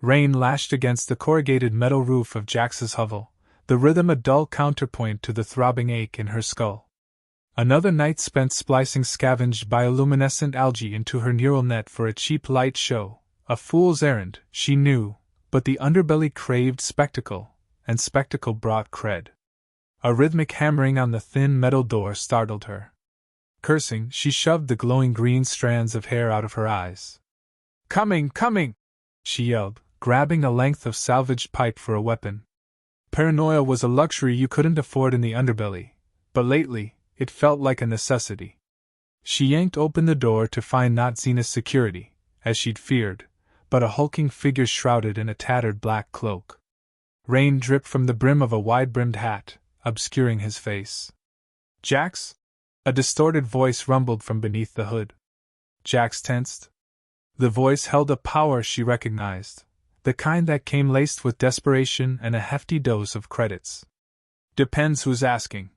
Rain lashed against the corrugated metal roof of Jax's hovel, the rhythm a dull counterpoint to the throbbing ache in her skull. Another night spent splicing scavenged bioluminescent algae into her neural net for a cheap light show, a fool's errand, she knew, but the underbelly craved spectacle, and spectacle brought cred. A rhythmic hammering on the thin metal door startled her. Cursing, she shoved the glowing green strands of hair out of her eyes. "Coming, coming!" she yelled, grabbing a length of salvaged pipe for a weapon. Paranoia was a luxury you couldn't afford in the underbelly, but lately, it felt like a necessity. She yanked open the door to find not Zenith's security, as she'd feared, but a hulking figure shrouded in a tattered black cloak. Rain dripped from the brim of a wide-brimmed hat, obscuring his face. "Jax?" A distorted voice rumbled from beneath the hood. Jax tensed. The voice held a power she recognized, the kind that came laced with desperation and a hefty dose of credits. "Depends who's asking,"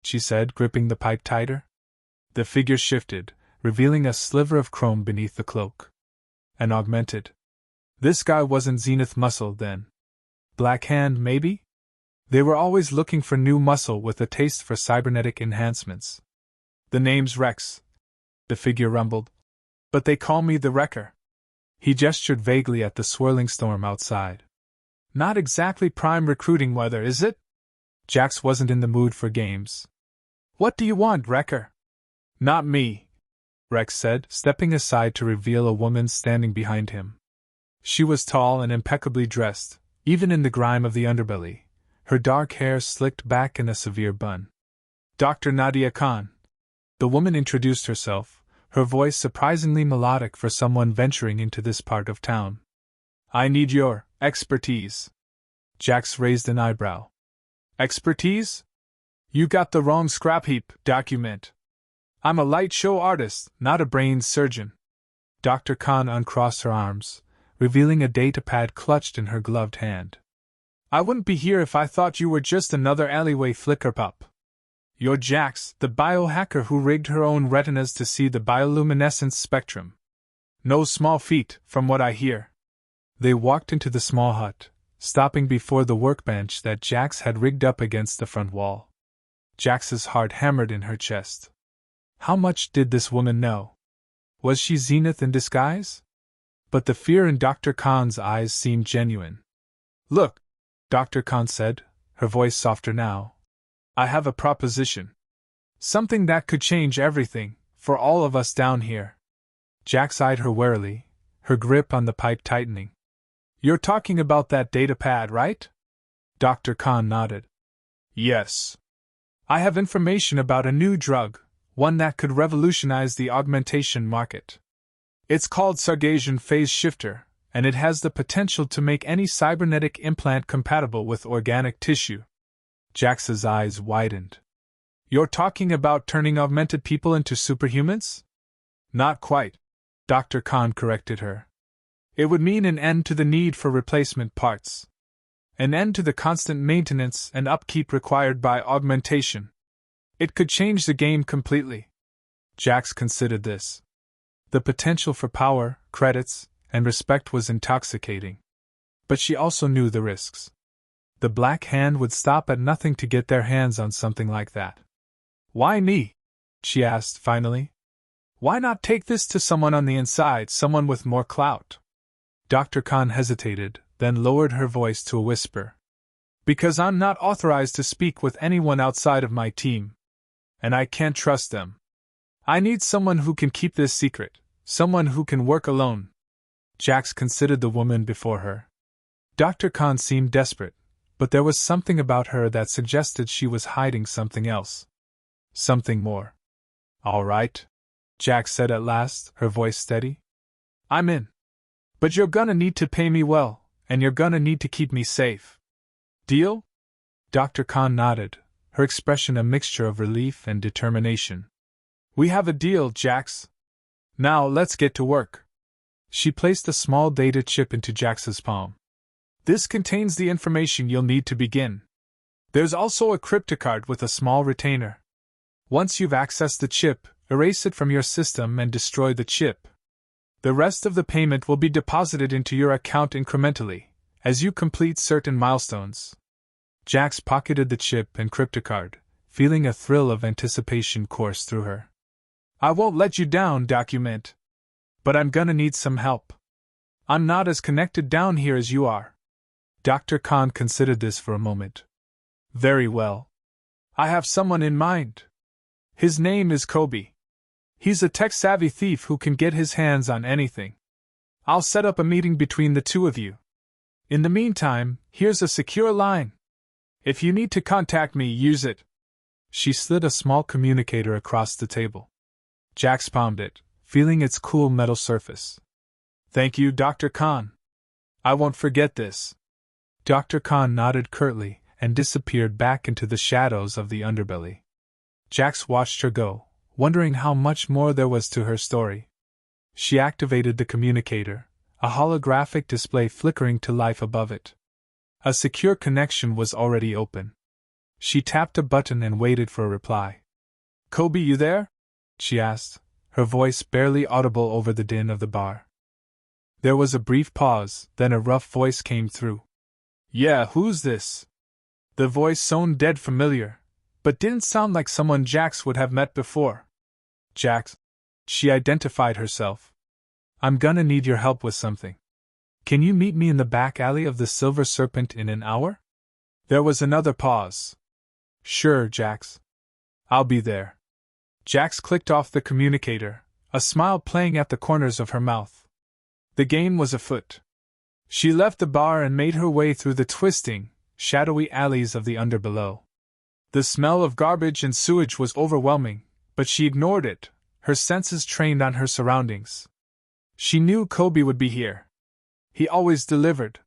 she said, gripping the pipe tighter. The figure shifted, revealing a sliver of chrome beneath the cloak. An augmented. This guy wasn't Zenith muscle, then. Black Hand, maybe? They were always looking for new muscle with a taste for cybernetic enhancements. "The name's Rex," the figure rumbled. "But they call me the Wrecker." He gestured vaguely at the swirling storm outside. "Not exactly prime recruiting weather, is it?" Jax wasn't in the mood for games. "What do you want, Wrecker?" "Not me," Rex said, stepping aside to reveal a woman standing behind him. She was tall and impeccably dressed, even in the grime of the underbelly, her dark hair slicked back in a severe bun. "Dr. Nadia Khan." The woman introduced herself, her voice surprisingly melodic for someone venturing into this part of town. "I need your expertise." Jax raised an eyebrow. "Expertise? You got the wrong scrap heap, document. I'm a light show artist, not a brains surgeon." Dr. Khan uncrossed her arms, revealing a datapad clutched in her gloved hand. "I wouldn't be here if I thought you were just another alleyway flickerpup. You're Jax, the biohacker who rigged her own retinas to see the bioluminescent spectrum. No small feat, from what I hear." They walked into the small hut, stopping before the workbench that Jax had rigged up against the front wall. Jax's heart hammered in her chest. How much did this woman know? Was she Zenith in disguise? But the fear in Dr. Khan's eyes seemed genuine. "Look," Dr. Khan said, her voice softer now. "I have a proposition. Something that could change everything, for all of us down here." Jax eyed her warily, her grip on the pipe tightening. "You're talking about that datapad, right?" Dr. Khan nodded. "Yes. I have information about a new drug, one that could revolutionize the augmentation market. It's called Sargasian Phase Shifter, and it has the potential to make any cybernetic implant compatible with organic tissue." Jax's eyes widened. "You're talking about turning augmented people into superhumans?" "Not quite," Dr. Khan corrected her. "It would mean an end to the need for replacement parts. An end to the constant maintenance and upkeep required by augmentation. It could change the game completely." Jax considered this. The potential for power, credits, and respect was intoxicating. But she also knew the risks. The Black Hand would stop at nothing to get their hands on something like that. "Why me?" she asked finally. "Why not take this to someone on the inside, someone with more clout?" Dr. Khan hesitated, then lowered her voice to a whisper. "Because I'm not authorized to speak with anyone outside of my team. And I can't trust them. I need someone who can keep this secret, someone who can work alone." Jax considered the woman before her. Dr. Khan seemed desperate, but there was something about her that suggested she was hiding something else. Something more. "All right," Jax said at last, her voice steady. "I'm in. But you're gonna need to pay me well, and you're gonna need to keep me safe. Deal?" Dr. Khan nodded, her expression a mixture of relief and determination. "We have a deal, Jax. Now let's get to work." She placed a small data chip into Jax's palm. "This contains the information you'll need to begin. There's also a cryptocard with a small retainer. Once you've accessed the chip, erase it from your system and destroy the chip. The rest of the payment will be deposited into your account incrementally, as you complete certain milestones. Jax pocketed the chip and cryptocard, feeling a thrill of anticipation course through her. I won't let you down, document. But I'm gonna need some help. I'm not as connected down here as you are. Dr. Khan considered this for a moment. Very well. I have someone in mind. His name is Kobe. He's a tech-savvy thief who can get his hands on anything. I'll set up a meeting between the two of you. In the meantime, here's a secure line. If you need to contact me, use it. She slid a small communicator across the table. Jax palmed it, feeling its cool metal surface. Thank you, Dr. Khan. I won't forget this. Dr. Khan nodded curtly and disappeared back into the shadows of the underbelly. Jax watched her go, wondering how much more there was to her story. She activated the communicator, a holographic display flickering to life above it. A secure connection was already open. She tapped a button and waited for a reply. Kobe, you there? She asked, her voice barely audible over the din of the bar. There was a brief pause, then a rough voice came through. Yeah, who's this? The voice sounded dead familiar, but didn't sound like someone Jax would have met before. Jax. She identified herself. I'm gonna need your help with something. Can you meet me in the back alley of the Silver Serpent in an hour? There was another pause. Sure, Jax. I'll be there. Jax clicked off the communicator, a smile playing at the corners of her mouth. The game was afoot. She left the bar and made her way through the twisting, shadowy alleys of the underbelow. The smell of garbage and sewage was overwhelming, but she ignored it, her senses trained on her surroundings. She knew Kobe would be here. He always delivered.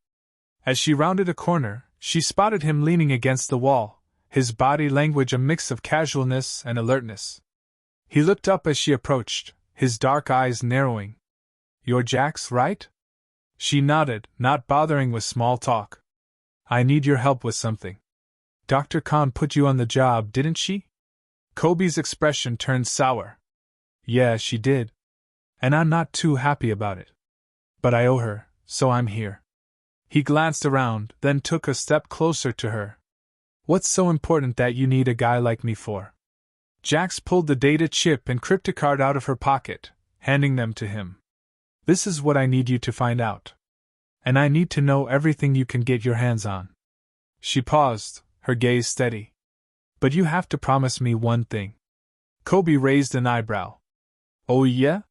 As she rounded a corner, she spotted him leaning against the wall, his body language a mix of casualness and alertness. He looked up as she approached, his dark eyes narrowing. You're Jax, right? She nodded, not bothering with small talk. I need your help with something. Dr. Khan put you on the job, didn't she? Kobe's expression turned sour. Yeah, she did. And I'm not too happy about it. But I owe her, so I'm here. He glanced around, then took a step closer to her. What's so important that you need a guy like me for? Jax pulled the data chip and cryptocard out of her pocket, handing them to him. This is what I need you to find out. And I need to know everything you can get your hands on. She paused, her gaze steady. But you have to promise me one thing. Kobe raised an eyebrow. Oh yeah?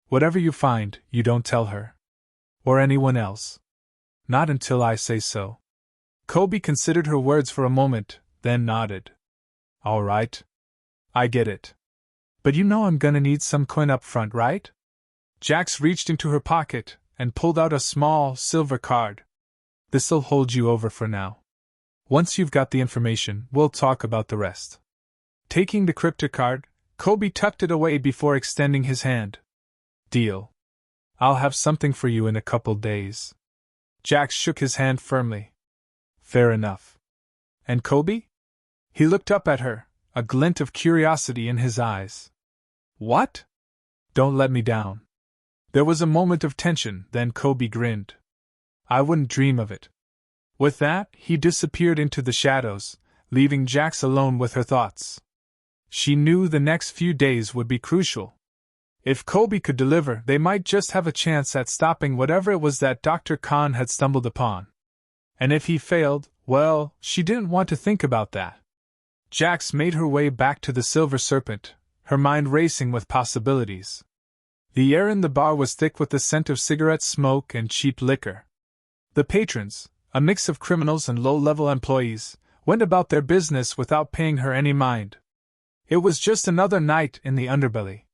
Whatever you find, you don't tell her. Or anyone else. Not until I say so. Kobe considered her words for a moment, then nodded. All right. I get it. But you know I'm gonna need some coin up front, right? Jax reached into her pocket and pulled out a small, silver card. This'll hold you over for now. Once you've got the information, we'll talk about the rest. Taking the cryptocard, Kobe tucked it away before extending his hand. Deal. I'll have something for you in a couple days. Jax shook his hand firmly. Fair enough. And Kobe? He looked up at her, a glint of curiosity in his eyes. What? Don't let me down. There was a moment of tension, then Kobe grinned. I wouldn't dream of it. With that, he disappeared into the shadows, leaving Jax alone with her thoughts. She knew the next few days would be crucial. If Kobe could deliver, they might just have a chance at stopping whatever it was that Dr. Khan had stumbled upon. And if he failed, well, she didn't want to think about that. Jax made her way back to the Silver Serpent, her mind racing with possibilities. The air in the bar was thick with the scent of cigarette smoke and cheap liquor. The patrons, a mix of criminals and low-level employees, went about their business without paying her any mind. It was just another night in the underbelly.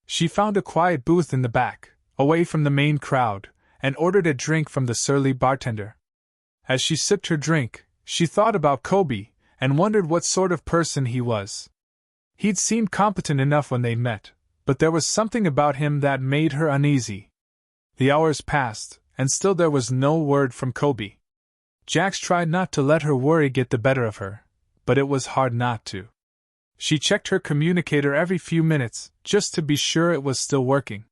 She found a quiet booth in the back, away from the main crowd, and ordered a drink from the surly bartender. As she sipped her drink, she thought about Kobe, and wondered what sort of person he was. He'd seemed competent enough when they met, but there was something about him that made her uneasy. The hours passed, and still there was no word from Kobe. Jax tried not to let her worry get the better of her, but it was hard not to. She checked her communicator every few minutes, just to be sure it was still working.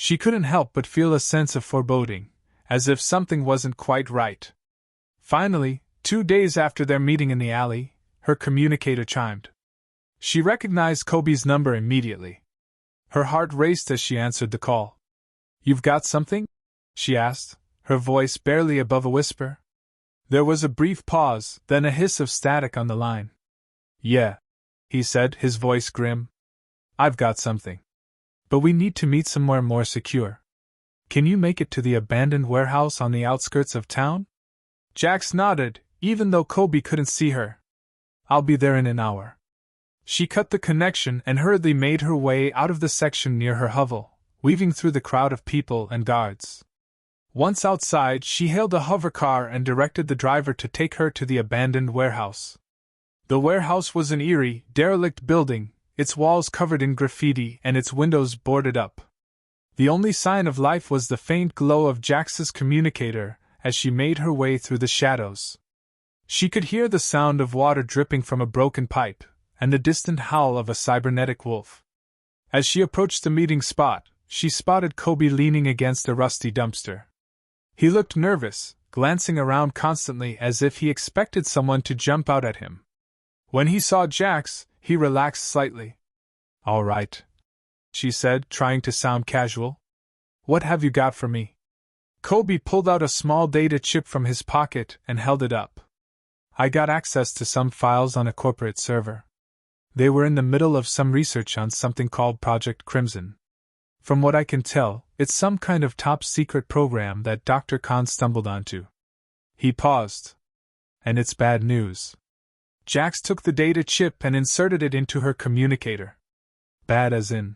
She couldn't help but feel a sense of foreboding, as if something wasn't quite right. Finally, 2 days after their meeting in the alley, her communicator chimed. She recognized Kobe's number immediately. Her heart raced as she answered the call. "You've got something?" she asked, her voice barely above a whisper. There was a brief pause, then a hiss of static on the line. "Yeah," he said, his voice grim. "I've got something. But we need to meet somewhere more secure. Can you make it to the abandoned warehouse on the outskirts of town?" Jax nodded, even though Kobe couldn't see her. "I'll be there in an hour." She cut the connection and hurriedly made her way out of the section near her hovel, weaving through the crowd of people and guards. Once outside, she hailed a hovercar and directed the driver to take her to the abandoned warehouse. The warehouse was an eerie, derelict building, its walls covered in graffiti and its windows boarded up. The only sign of life was the faint glow of Jax's communicator as she made her way through the shadows. She could hear the sound of water dripping from a broken pipe, and the distant howl of a cybernetic wolf. As she approached the meeting spot, she spotted Kobe leaning against a rusty dumpster. He looked nervous, glancing around constantly as if he expected someone to jump out at him. When he saw Jax, he relaxed slightly. "All right," she said, trying to sound casual. "What have you got for me?" Kobe pulled out a small data chip from his pocket and held it up. "I got access to some files on a corporate server. They were in the middle of some research on something called Project Crimson. From what I can tell, it's some kind of top-secret program that Dr. Khan stumbled onto." He paused. "And it's bad news." Jax took the data chip and inserted it into her communicator. Bad as in,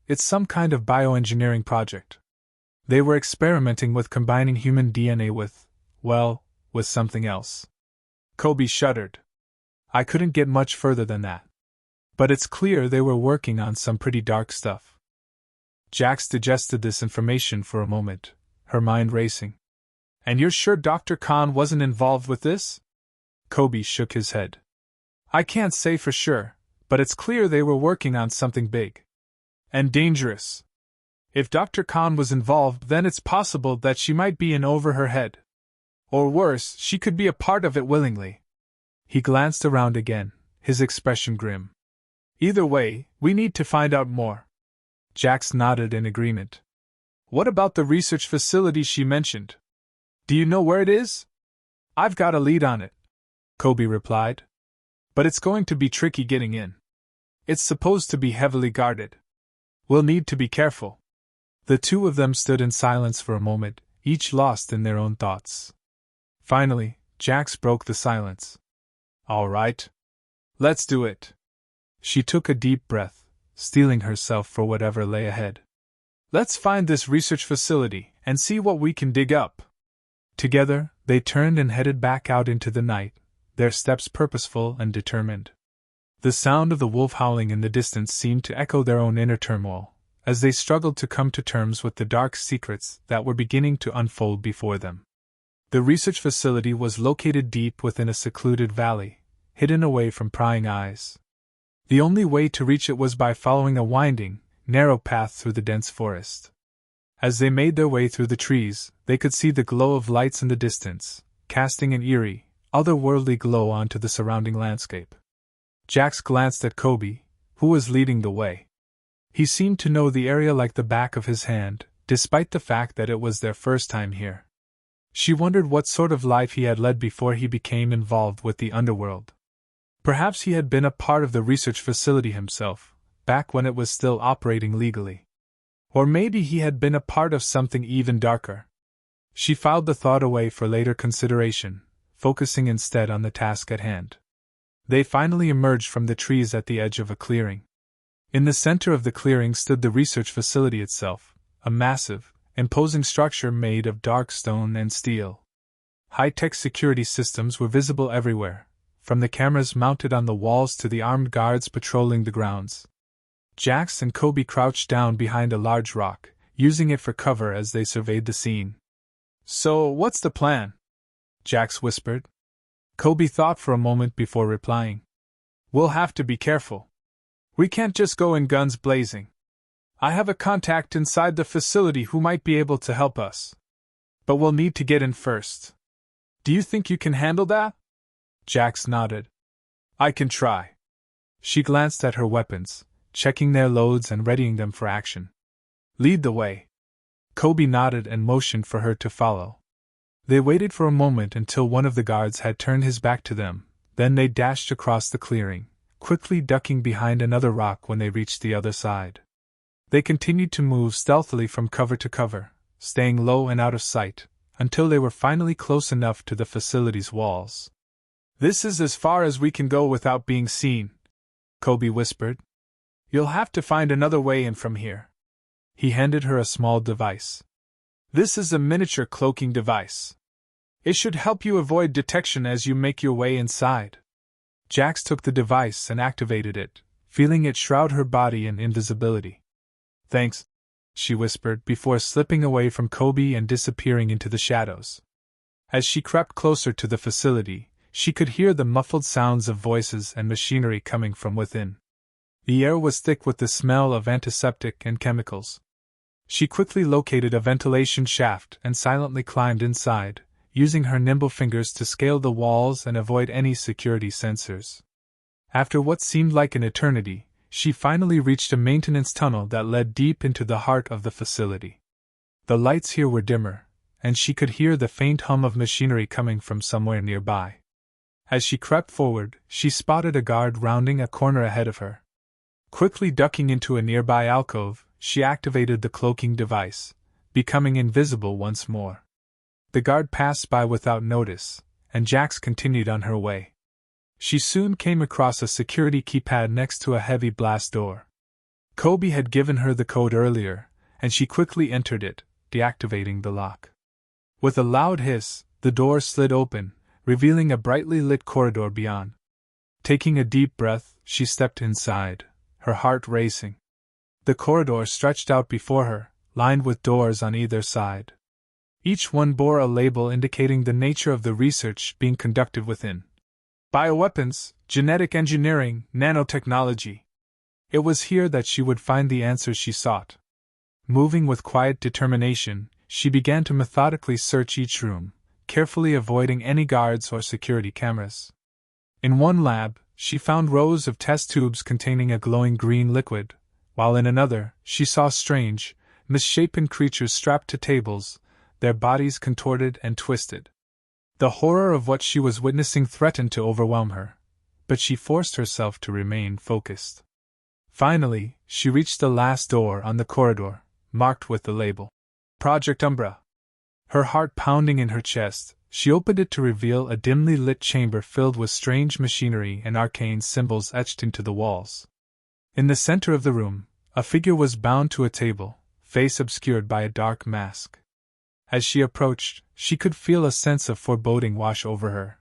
it's some kind of bioengineering project. They were experimenting with combining human DNA with something else." Kobe shuddered. "I couldn't get much further than that. But it's clear they were working on some pretty dark stuff." Jax digested this information for a moment, her mind racing. "And you're sure Dr. Khan wasn't involved with this?" Kobe shook his head. "I can't say for sure, but it's clear they were working on something big. And dangerous. If Dr. Khan was involved, then it's possible that she might be in over her head. Or worse, she could be a part of it willingly." He glanced around again, his expression grim. "Either way, we need to find out more." Jax nodded in agreement. "What about the research facility she mentioned? Do you know where it is?" "I've got a lead on it," Kobe replied. "But it's going to be tricky getting in. It's supposed to be heavily guarded. We'll need to be careful." The two of them stood in silence for a moment, each lost in their own thoughts. Finally, Jax broke the silence. "All right. Let's do it." She took a deep breath, steeling herself for whatever lay ahead. "Let's find this research facility and see what we can dig up." Together, they turned and headed back out into the night, their steps purposeful and determined. The sound of the wolf howling in the distance seemed to echo their own inner turmoil, as they struggled to come to terms with the dark secrets that were beginning to unfold before them. The research facility was located deep within a secluded valley, hidden away from prying eyes. The only way to reach it was by following a winding, narrow path through the dense forest. As they made their way through the trees, they could see the glow of lights in the distance, casting an eerie, otherworldly glow onto the surrounding landscape. Jax glanced at Kobe, who was leading the way. He seemed to know the area like the back of his hand, despite the fact that it was their first time here. She wondered what sort of life he had led before he became involved with the underworld. Perhaps he had been a part of the research facility himself, back when it was still operating legally. Or maybe he had been a part of something even darker. She filed the thought away for later consideration, focusing instead on the task at hand. They finally emerged from the trees at the edge of a clearing. In the center of the clearing stood the research facility itself, a massive, imposing structure made of dark stone and steel. High-tech security systems were visible everywhere, from the cameras mounted on the walls to the armed guards patrolling the grounds. Jax and Kobe crouched down behind a large rock, using it for cover as they surveyed the scene. "So, what's the plan?" Jax whispered. Kobe thought for a moment before replying. "We'll have to be careful. We can't just go in guns blazing. I have a contact inside the facility who might be able to help us. But we'll need to get in first. Do you think you can handle that? Jax nodded. I can try. She glanced at her weapons, checking their loads and readying them for action. Lead the way. Kobe nodded and motioned for her to follow. They waited for a moment until one of the guards had turned his back to them, then they dashed across the clearing, quickly ducking behind another rock when they reached the other side. They continued to move stealthily from cover to cover, staying low and out of sight, until they were finally close enough to the facility's walls. This is as far as we can go without being seen, Kobe whispered. You'll have to find another way in from here. He handed her a small device. This is a miniature cloaking device. It should help you avoid detection as you make your way inside. Jax took the device and activated it, feeling it shroud her body in invisibility. Thanks, she whispered before slipping away from Kobe and disappearing into the shadows. As she crept closer to the facility, she could hear the muffled sounds of voices and machinery coming from within. The air was thick with the smell of antiseptic and chemicals. She quickly located a ventilation shaft and silently climbed inside, using her nimble fingers to scale the walls and avoid any security sensors. After what seemed like an eternity, she finally reached a maintenance tunnel that led deep into the heart of the facility. The lights here were dimmer, and she could hear the faint hum of machinery coming from somewhere nearby. As she crept forward, she spotted a guard rounding a corner ahead of her. Quickly ducking into a nearby alcove, she activated the cloaking device, becoming invisible once more. The guard passed by without notice, and Jax continued on her way. She soon came across a security keypad next to a heavy blast door. Kobe had given her the code earlier, and she quickly entered it, deactivating the lock. With a loud hiss, the door slid open, revealing a brightly lit corridor beyond. Taking a deep breath, she stepped inside, her heart racing. The corridor stretched out before her, lined with doors on either side. Each one bore a label indicating the nature of the research being conducted within. Bioweapons, genetic engineering, nanotechnology. It was here that she would find the answers she sought. Moving with quiet determination, she began to methodically search each room, carefully avoiding any guards or security cameras. In one lab, she found rows of test tubes containing a glowing green liquid, while in another, she saw strange, misshapen creatures strapped to tables, their bodies contorted and twisted. The horror of what she was witnessing threatened to overwhelm her, but she forced herself to remain focused. Finally, she reached the last door on the corridor, marked with the label, Project Umbra. Her heart pounding in her chest, she opened it to reveal a dimly lit chamber filled with strange machinery and arcane symbols etched into the walls. In the center of the room, a figure was bound to a table, face obscured by a dark mask. As she approached, she could feel a sense of foreboding wash over her.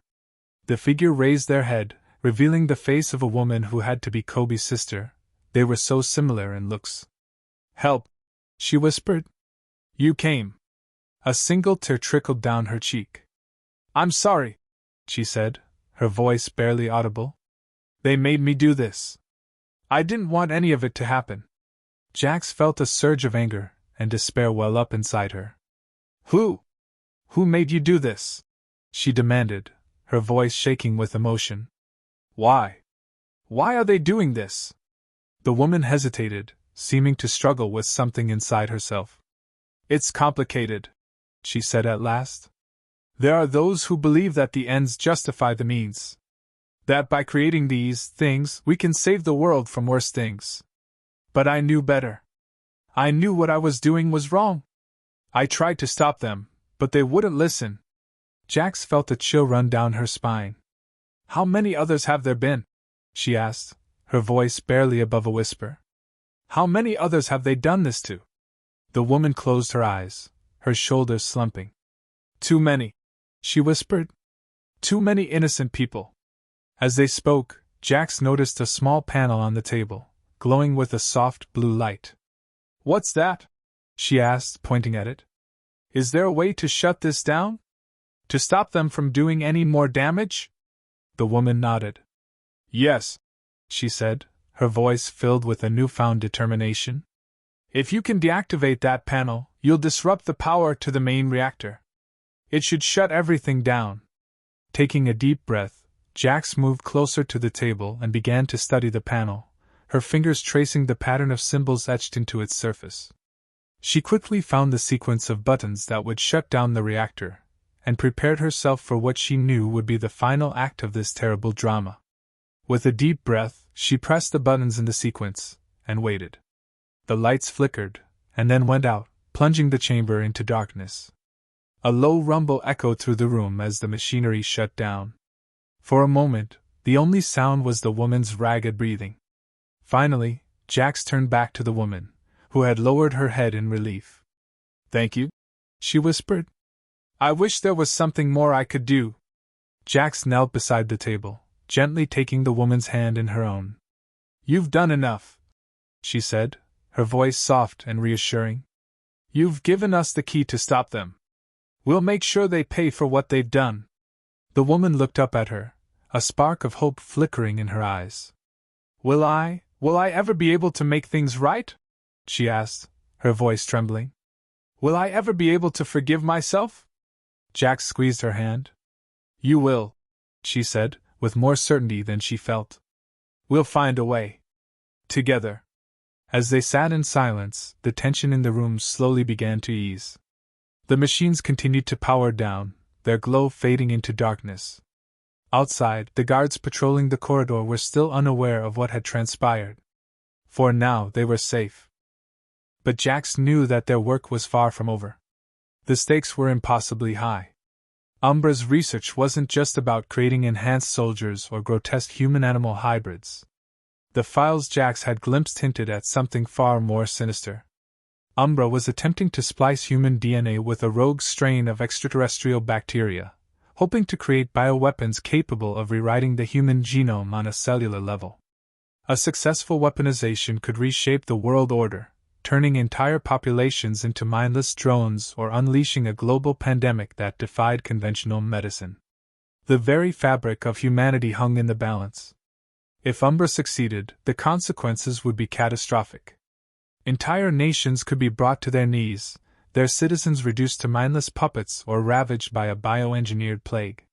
The figure raised their head, revealing the face of a woman who had to be Kobe's sister. They were so similar in looks. Help! She whispered. You came. A single tear trickled down her cheek. I'm sorry, she said, her voice barely audible. They made me do this. I didn't want any of it to happen. Jax felt a surge of anger and despair well up inside her. Who made you do this? She demanded, her voice shaking with emotion. Why? Why are they doing this? The woman hesitated, seeming to struggle with something inside herself. It's complicated, she said at last. There are those who believe that the ends justify the means. That by creating these things we can save the world from worse things. But I knew better. I knew what I was doing was wrong. I tried to stop them, but they wouldn't listen. Jax felt a chill run down her spine. How many others have there been? She asked, her voice barely above a whisper. How many others have they done this to? The woman closed her eyes, her shoulders slumping. Too many, she whispered. Too many innocent people. As they spoke, Jax noticed a small panel on the table, glowing with a soft blue light. What's that? She asked, pointing at it. Is there a way to shut this down? To stop them from doing any more damage? The woman nodded. Yes, she said, her voice filled with a newfound determination. If you can deactivate that panel, you'll disrupt the power to the main reactor. It should shut everything down. Taking a deep breath, Jax moved closer to the table and began to study the panel, her fingers tracing the pattern of symbols etched into its surface. She quickly found the sequence of buttons that would shut down the reactor, and prepared herself for what she knew would be the final act of this terrible drama. With a deep breath, she pressed the buttons in the sequence, and waited. The lights flickered, and then went out, plunging the chamber into darkness. A low rumble echoed through the room as the machinery shut down. For a moment, the only sound was the woman's ragged breathing. Finally, Jax turned back to the woman, who had lowered her head in relief. "Thank you," she whispered. "I wish there was something more I could do." Jax knelt beside the table, gently taking the woman's hand in her own. "You've done enough," she said, her voice soft and reassuring. "You've given us the key to stop them. We'll make sure they pay for what they've done." The woman looked up at her, a spark of hope flickering in her eyes. Will I ever be able to make things right?" she asked, her voice trembling. "Will I ever be able to forgive myself?" Jax squeezed her hand. "You will," she said, with more certainty than she felt. "We'll find a way. Together." As they sat in silence, the tension in the room slowly began to ease. The machines continued to power down, their glow fading into darkness. Outside, the guards patrolling the corridor were still unaware of what had transpired. For now they were safe. But Jax knew that their work was far from over. The stakes were impossibly high. Umbra's research wasn't just about creating enhanced soldiers or grotesque human-animal hybrids. The files Jax had glimpsed hinted at something far more sinister. Umbra was attempting to splice human DNA with a rogue strain of extraterrestrial bacteria, hoping to create bioweapons capable of rewriting the human genome on a cellular level. A successful weaponization could reshape the world order, turning entire populations into mindless drones or unleashing a global pandemic that defied conventional medicine. The very fabric of humanity hung in the balance. If Umbra succeeded, the consequences would be catastrophic. Entire nations could be brought to their knees, their citizens reduced to mindless puppets or ravaged by a bioengineered plague.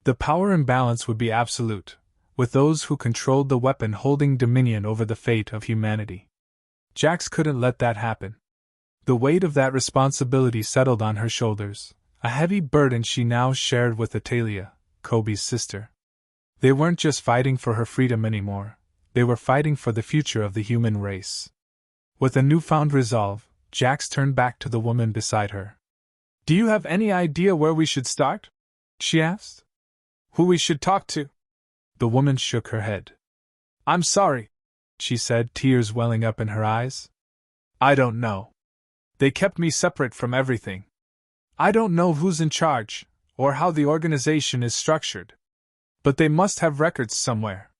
The power imbalance would be absolute, with those who controlled the weapon holding dominion over the fate of humanity. Jax couldn't let that happen. The weight of that responsibility settled on her shoulders, a heavy burden she now shared with Atalia, Kobe's sister. They weren't just fighting for her freedom anymore, they were fighting for the future of the human race. With a newfound resolve, Jax turned back to the woman beside her. "Do you have any idea where we should start?" she asked. "Who we should talk to?" The woman shook her head. "I'm sorry," she said, tears welling up in her eyes. "I don't know. They kept me separate from everything. I don't know who's in charge, or how the organization is structured. But they must have records somewhere.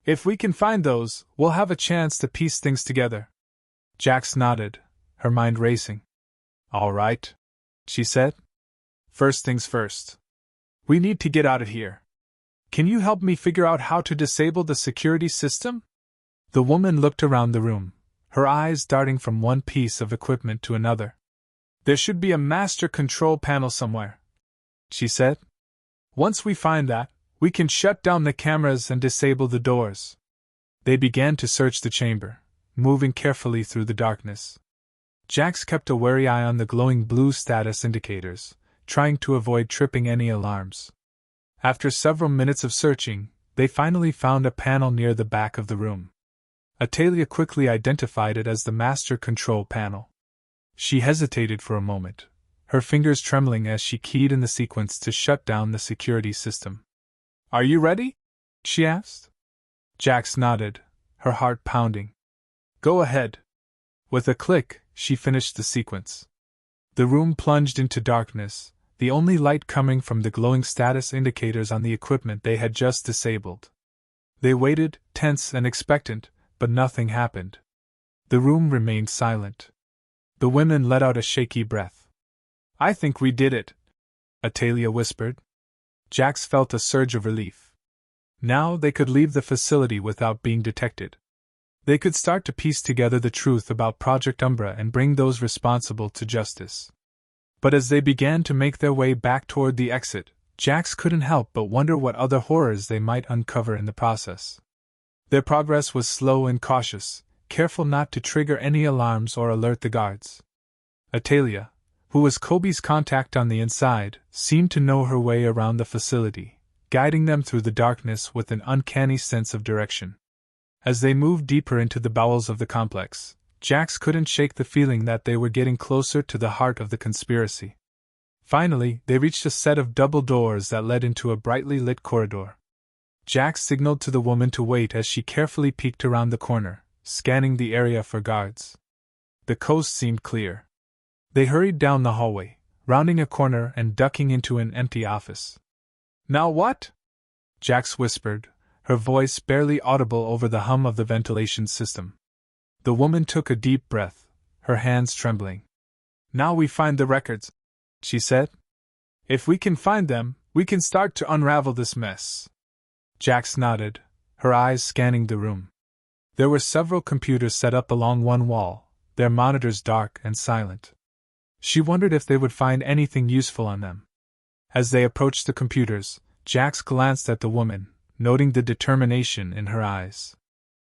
If we can find those, we'll have a chance to piece things together." Jax nodded, her mind racing. "All right," she said. "First things first. We need to get out of here. Can you help me figure out how to disable the security system?" The woman looked around the room, her eyes darting from one piece of equipment to another. "There should be a master control panel somewhere," she said. "Once we find that, we can shut down the cameras and disable the doors." They began to search the chamber, moving carefully through the darkness. Jax kept a wary eye on the glowing blue status indicators, trying to avoid tripping any alarms. After several minutes of searching, they finally found a panel near the back of the room. Atalia quickly identified it as the master control panel. She hesitated for a moment, her fingers trembling as she keyed in the sequence to shut down the security system. "Are you ready?" she asked. Jax nodded, her heart pounding. "Go ahead." With a click, she finished the sequence. The room plunged into darkness, the only light coming from the glowing status indicators on the equipment they had just disabled. They waited, tense and expectant, but nothing happened. The room remained silent. The women let out a shaky breath. "I think we did it," Atalia whispered. Jax felt a surge of relief. Now they could leave the facility without being detected. They could start to piece together the truth about Project Umbra and bring those responsible to justice. But as they began to make their way back toward the exit, Jax couldn't help but wonder what other horrors they might uncover in the process. Their progress was slow and cautious, careful not to trigger any alarms or alert the guards. Atalia, who was Kobe's contact on the inside, seemed to know her way around the facility, guiding them through the darkness with an uncanny sense of direction. As they moved deeper into the bowels of the complex, Jax couldn't shake the feeling that they were getting closer to the heart of the conspiracy. Finally, they reached a set of double doors that led into a brightly lit corridor. Jax signaled to the woman to wait as she carefully peeked around the corner, scanning the area for guards. The coast seemed clear. They hurried down the hallway, rounding a corner and ducking into an empty office. "Now what?" Jax whispered, her voice barely audible over the hum of the ventilation system. The woman took a deep breath, her hands trembling. "Now we find the records," she said. "If we can find them, we can start to unravel this mess." Jax nodded, her eyes scanning the room. There were several computers set up along one wall, their monitors dark and silent. She wondered if they would find anything useful on them. As they approached the computers, Jax glanced at the woman, noting the determination in her eyes.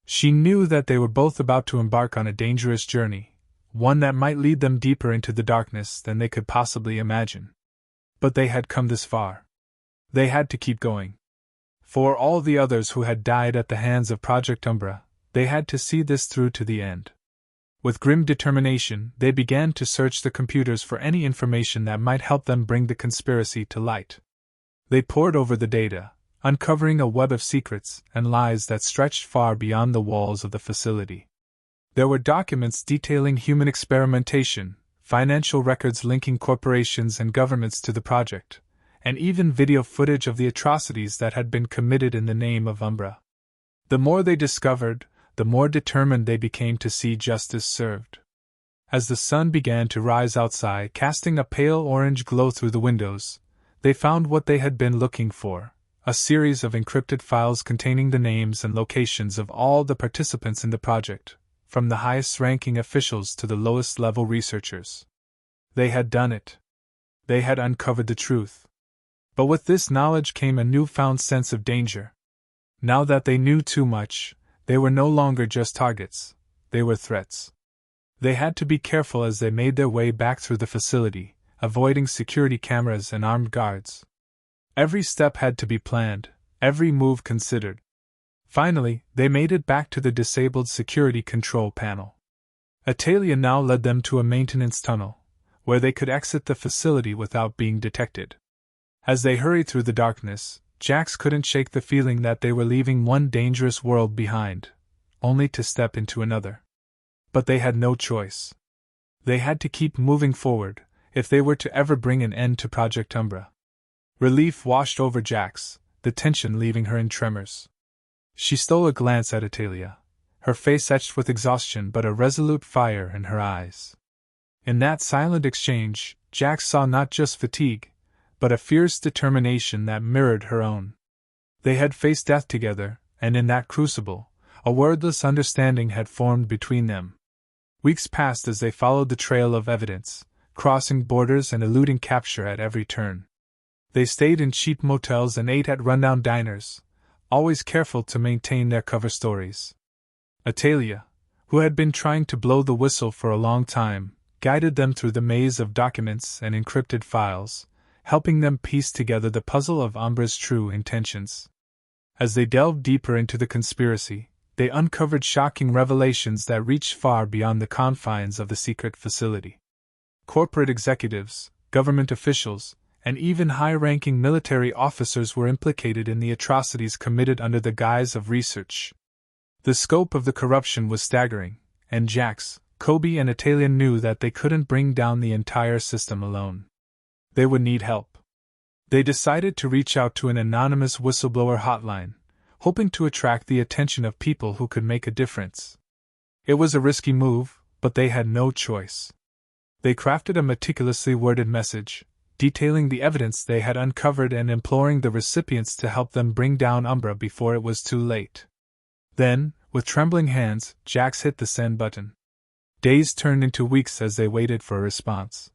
She knew that they were both about to embark on a dangerous journey, one that might lead them deeper into the darkness than they could possibly imagine. But they had come this far. They had to keep going. For all the others who had died at the hands of Project Umbra, they had to see this through to the end. With grim determination, they began to search the computers for any information that might help them bring the conspiracy to light. They pored over the data, uncovering a web of secrets and lies that stretched far beyond the walls of the facility. There were documents detailing human experimentation, financial records linking corporations and governments to the project, and even video footage of the atrocities that had been committed in the name of Umbra. The more they discovered, the more determined they became to see justice served. As the sun began to rise outside, casting a pale orange glow through the windows, they found what they had been looking for: a series of encrypted files containing the names and locations of all the participants in the project, from the highest-ranking officials to the lowest-level researchers. They had done it. They had uncovered the truth. But with this knowledge came a newfound sense of danger. Now that they knew too much, they were no longer just targets, they were threats. They had to be careful as they made their way back through the facility, avoiding security cameras and armed guards. Every step had to be planned, every move considered. Finally, they made it back to the disabled security control panel. Atalia now led them to a maintenance tunnel, where they could exit the facility without being detected. As they hurried through the darkness, Jax couldn't shake the feeling that they were leaving one dangerous world behind, only to step into another. But they had no choice. They had to keep moving forward, if they were to ever bring an end to Project Umbra. Relief washed over Jax, the tension leaving her in tremors. She stole a glance at Atalia, her face etched with exhaustion but a resolute fire in her eyes. In that silent exchange, Jax saw not just fatigue, but a fierce determination that mirrored her own. They had faced death together, and in that crucible, a wordless understanding had formed between them. Weeks passed as they followed the trail of evidence, crossing borders and eluding capture at every turn. They stayed in cheap motels and ate at rundown diners, always careful to maintain their cover stories. Atalia, who had been trying to blow the whistle for a long time, guided them through the maze of documents and encrypted files, helping them piece together the puzzle of Umbra's true intentions. As they delved deeper into the conspiracy, they uncovered shocking revelations that reached far beyond the confines of the secret facility. Corporate executives, government officials, and even high-ranking military officers were implicated in the atrocities committed under the guise of research. The scope of the corruption was staggering, and Jax, Kobe and Atalia knew that they couldn't bring down the entire system alone. They would need help. They decided to reach out to an anonymous whistleblower hotline, hoping to attract the attention of people who could make a difference. It was a risky move, but they had no choice. They crafted a meticulously worded message, detailing the evidence they had uncovered and imploring the recipients to help them bring down Umbra before it was too late. Then, With trembling hands, Jax hit the send button. Days turned into weeks as they waited for a response.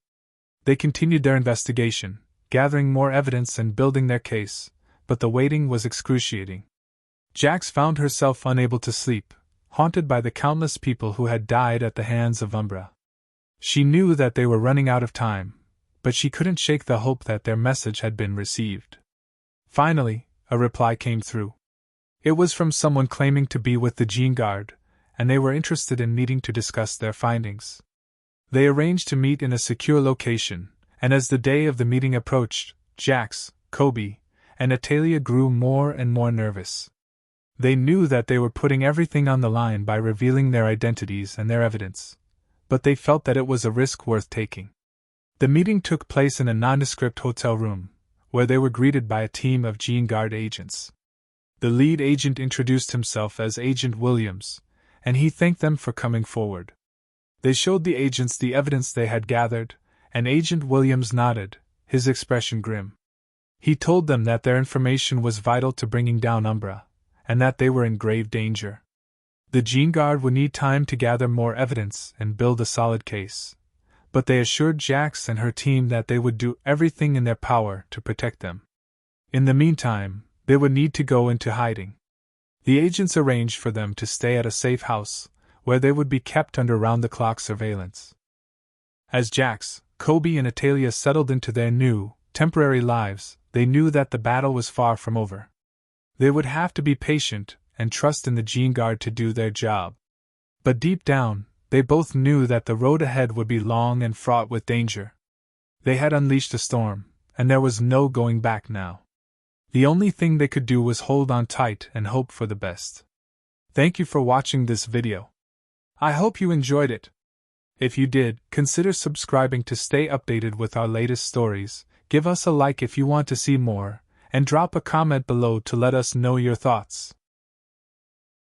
They continued their investigation, gathering more evidence and building their case, but the waiting was excruciating. Jax found herself unable to sleep, haunted by the countless people who had died at the hands of Umbra. She knew that they were running out of time, but she couldn't shake the hope that their message had been received. Finally, a reply came through. It was from someone claiming to be with the Gene Guard, and they were interested in meeting to discuss their findings. They arranged to meet in a secure location, and as the day of the meeting approached, Jax, Kobe, and Atalia grew more and more nervous. They knew that they were putting everything on the line by revealing their identities and their evidence, but they felt that it was a risk worth taking. The meeting took place in a nondescript hotel room, where they were greeted by a team of Gene Guard agents. The lead agent introduced himself as Agent Williams, and he thanked them for coming forward. They showed the agents the evidence they had gathered, and Agent Williams nodded, his expression grim. He told them that their information was vital to bringing down Umbra, and that they were in grave danger. The Gene Guard would need time to gather more evidence and build a solid case, but they assured Jax and her team that they would do everything in their power to protect them. In the meantime, they would need to go into hiding. The agents arranged for them to stay at a safe house, where they would be kept under round-the-clock surveillance. As Jax, Kobe and Atalia settled into their new, temporary lives, they knew that the battle was far from over. They would have to be patient and trust in the Gene Guard to do their job. But deep down, they both knew that the road ahead would be long and fraught with danger. They had unleashed a storm, and there was no going back now. The only thing they could do was hold on tight and hope for the best. Thank you for watching this video. I hope you enjoyed it. If you did, consider subscribing to stay updated with our latest stories, give us a like if you want to see more, and drop a comment below to let us know your thoughts.